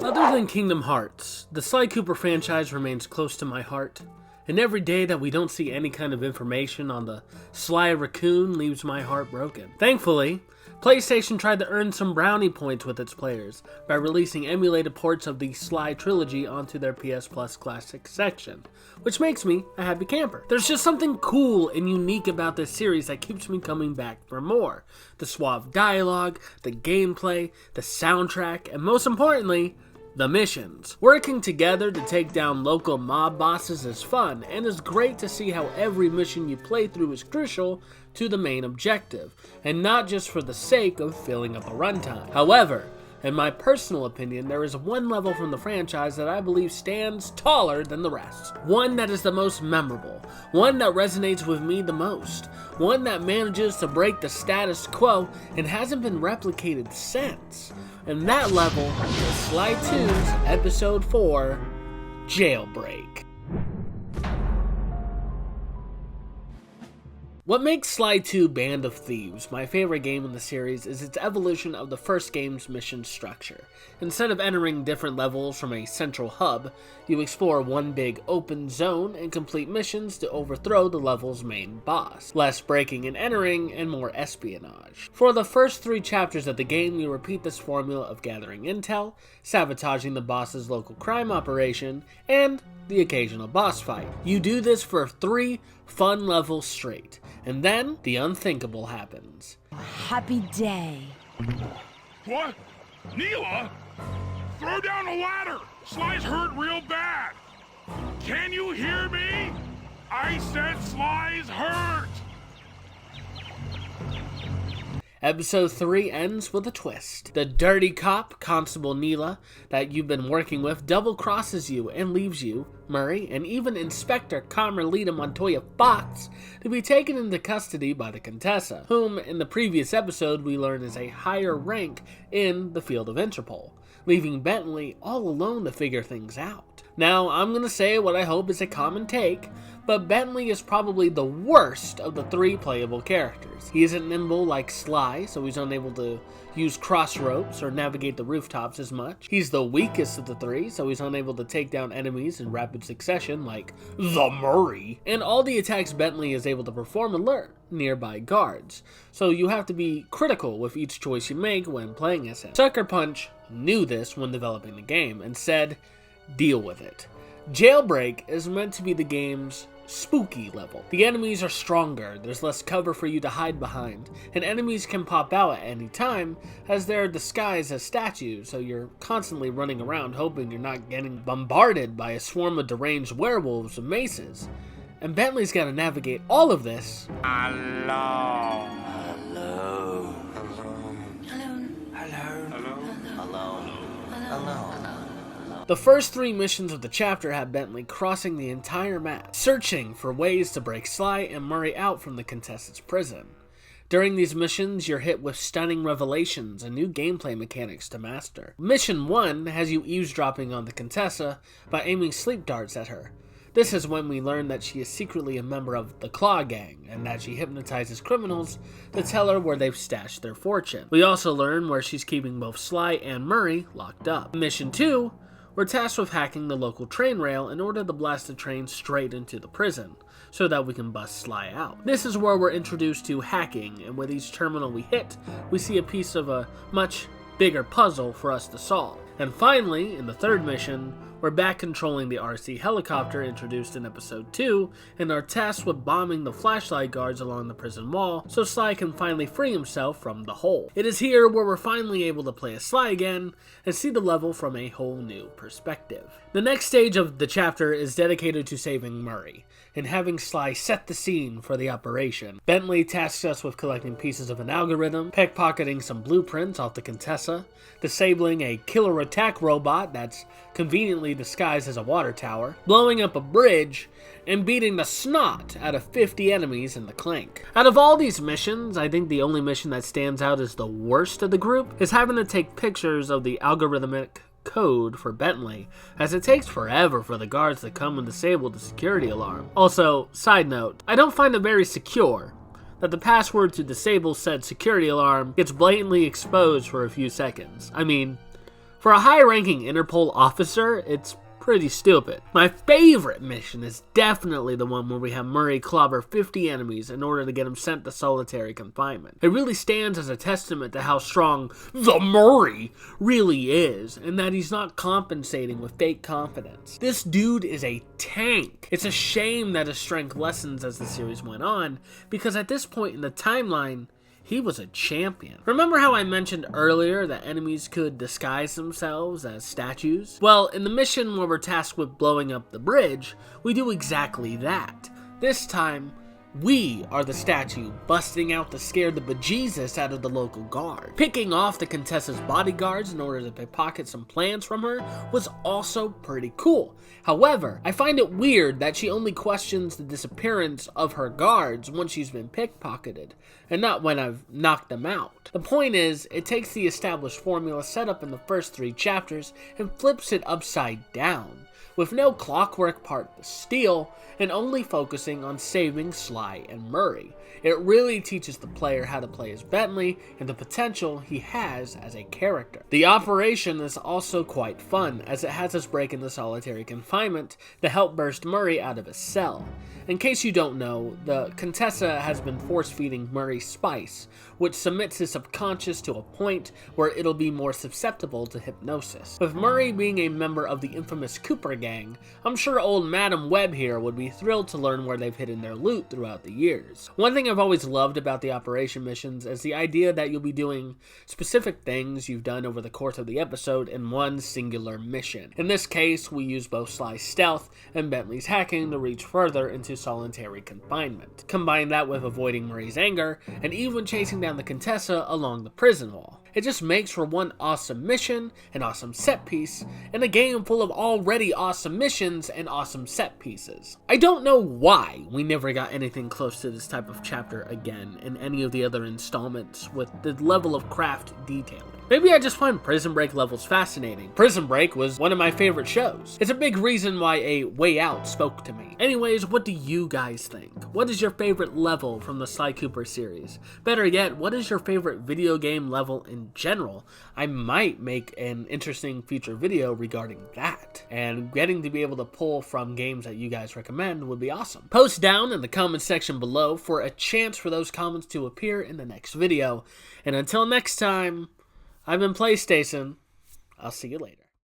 Other than Kingdom Hearts, the Sly Cooper franchise remains close to my heart, and every day that we don't see any kind of information on the Sly Raccoon leaves my heart broken. Thankfully, PlayStation tried to earn some brownie points with its players by releasing emulated ports of the Sly trilogy onto their PS Plus Classic section, which makes me a happy camper. There's just something cool and unique about this series that keeps me coming back for more. The suave dialogue, the gameplay, the soundtrack, and most importantly, the missions. Working together to take down local mob bosses is fun, and it's great to see how every mission you play through is crucial to the main objective, and not just for the sake of filling up a runtime. However, in my personal opinion, there is one level from the franchise that I believe stands taller than the rest. One that is the most memorable, one that resonates with me the most, one that manages to break the status quo and hasn't been replicated since. And that level is Sly 2's Episode 4, Jailbreak. What makes Sly 2 Band of Thieves my favorite game in the series is its evolution of the first game's mission structure. Instead of entering different levels from a central hub, you explore one big open zone and complete missions to overthrow the level's main boss. Less breaking and entering and more espionage. For the first 3 chapters of the game, you repeat this formula of gathering intel, sabotaging the boss's local crime operation, and the occasional boss fight. You do this for 3 fun levels straight, and then the unthinkable happens. Happy day. What? Neela? Throw down a ladder! Sly's hurt real bad! Can you hear me? I said Sly's hurt! Episode 3 ends with a twist. The dirty cop, Constable Neela, that you've been working with double-crosses you and leaves you, Murray, and even Inspector Carmelita Montoya Fox to be taken into custody by the Contessa, whom in the previous episode we learn is a higher rank in the field of Interpol, leaving Bentley all alone to figure things out. Now, I'm going to say what I hope is a common take, but Bentley is probably the worst of the 3 playable characters. He isn't nimble like Sly, so he's unable to use cross ropes or navigate the rooftops as much. He's the weakest of the 3, so he's unable to take down enemies in rapid succession like the Murray. And all the attacks Bentley is able to perform alert nearby guards, so you have to be critical with each choice you make when playing as him. Sucker Punch knew this when developing the game and said, deal with it. Jailbreak is meant to be the game's spooky level. The enemies are stronger, there's less cover for you to hide behind, and enemies can pop out at any time as they're disguised as statues, so you're constantly running around hoping you're not getting bombarded by a swarm of deranged werewolves and maces. And Bentley's got to navigate all of this. Hello. Hello. The first 3 missions of the chapter have Bentley crossing the entire map, searching for ways to break Sly and Murray out from the Contessa's prison. During these missions, you're hit with stunning revelations and new gameplay mechanics to master. Mission 1 has you eavesdropping on the Contessa by aiming sleep darts at her. This is when we learn that she is secretly a member of the Claw Gang, and that she hypnotizes criminals to tell her where they've stashed their fortune. We also learn where she's keeping both Sly and Murray locked up. Mission 2, we're tasked with hacking the local train rail in order to blast the train straight into the prison, so that we can bust Sly out. This is where we're introduced to hacking, and with each terminal we hit, we see a piece of a much bigger puzzle for us to solve. And finally, in the 3rd mission, we're back controlling the RC helicopter introduced in episode 2, and are tasked with bombing the flashlight guards along the prison wall so Sly can finally free himself from the hole. It is here where we're finally able to play as Sly again and see the level from a whole new perspective. The next stage of the chapter is dedicated to saving Murray, and having Sly set the scene for the operation. Bentley tasks us with collecting pieces of an algorithm, pickpocketing some blueprints off the Contessa, disabling a killer attack robot that's conveniently disguised as a water tower, blowing up a bridge, and beating the snot out of 50 enemies in the clink. Out of all these missions, I think the only mission that stands out as the worst of the group is having to take pictures of the algorithmic code for Bentley, as it takes forever for the guards to come and disable the security alarm. Also, side note, I don't find it very secure that the password to disable said security alarm gets blatantly exposed for a few seconds. I mean, For a high-ranking Interpol officer, it's pretty stupid. My favorite mission is definitely the one where we have Murray clobber 50 enemies in order to get him sent to solitary confinement. It really stands as a testament to how strong the Murray really is, and that he's not compensating with fake confidence. This dude is a tank. It's a shame that his strength lessens as the series went on, because at this point in the timeline, he was a champion. Remember how I mentioned earlier that enemies could disguise themselves as statues? Well, in the mission where we're tasked with blowing up the bridge, we do exactly that. This time, we are the statue, busting out to scare the bejesus out of the local guard. Picking off the Contessa's bodyguards in order to pickpocket some plans from her was also pretty cool. However, I find it weird that she only questions the disappearance of her guards once she's been pickpocketed, and not when I've knocked them out. The point is, it takes the established formula set up in the first 3 chapters and flips it upside down, with no clockwork part to steal, and only focusing on saving Sly and Murray. It really teaches the player how to play as Bentley and the potential he has as a character. The operation is also quite fun, as it has us break into solitary confinement to help burst Murray out of his cell. In case you don't know, the Contessa has been force-feeding Murray spice, which submits his subconscious to a point where it'll be more susceptible to hypnosis. With Murray being a member of the infamous Cooper gang, I'm sure old Madam Webb here would be thrilled to learn where they've hidden their loot throughout the years. One thing I've always loved about the operation missions is the idea that you'll be doing specific things you've done over the course of the episode in one singular mission. In this case, we use both Sly's stealth and Bentley's hacking to reach further into solitary confinement. Combine that with avoiding Murray's anger, and even chasing down the Contessa along the prison wall. It just makes for one awesome mission, an awesome set piece, and a game full of already awesome missions and awesome set pieces. I don't know why we never got anything close to this type of chapter again in any of the other installments with the level of craft detailing. Maybe I just find Prison Break levels fascinating. Prison Break was one of my favorite shows. It's a big reason why A Way Out spoke to me. Anyways, what do you guys think? What is your favorite level from the Sly Cooper series? Better yet, what is your favorite video game level in general? I might make an interesting future video regarding that. And getting to be able to pull from games that you guys recommend would be awesome. Post down in the comment section below for a chance for those comments to appear in the next video. And until next time, I've been PlayStacin. I'll see you later.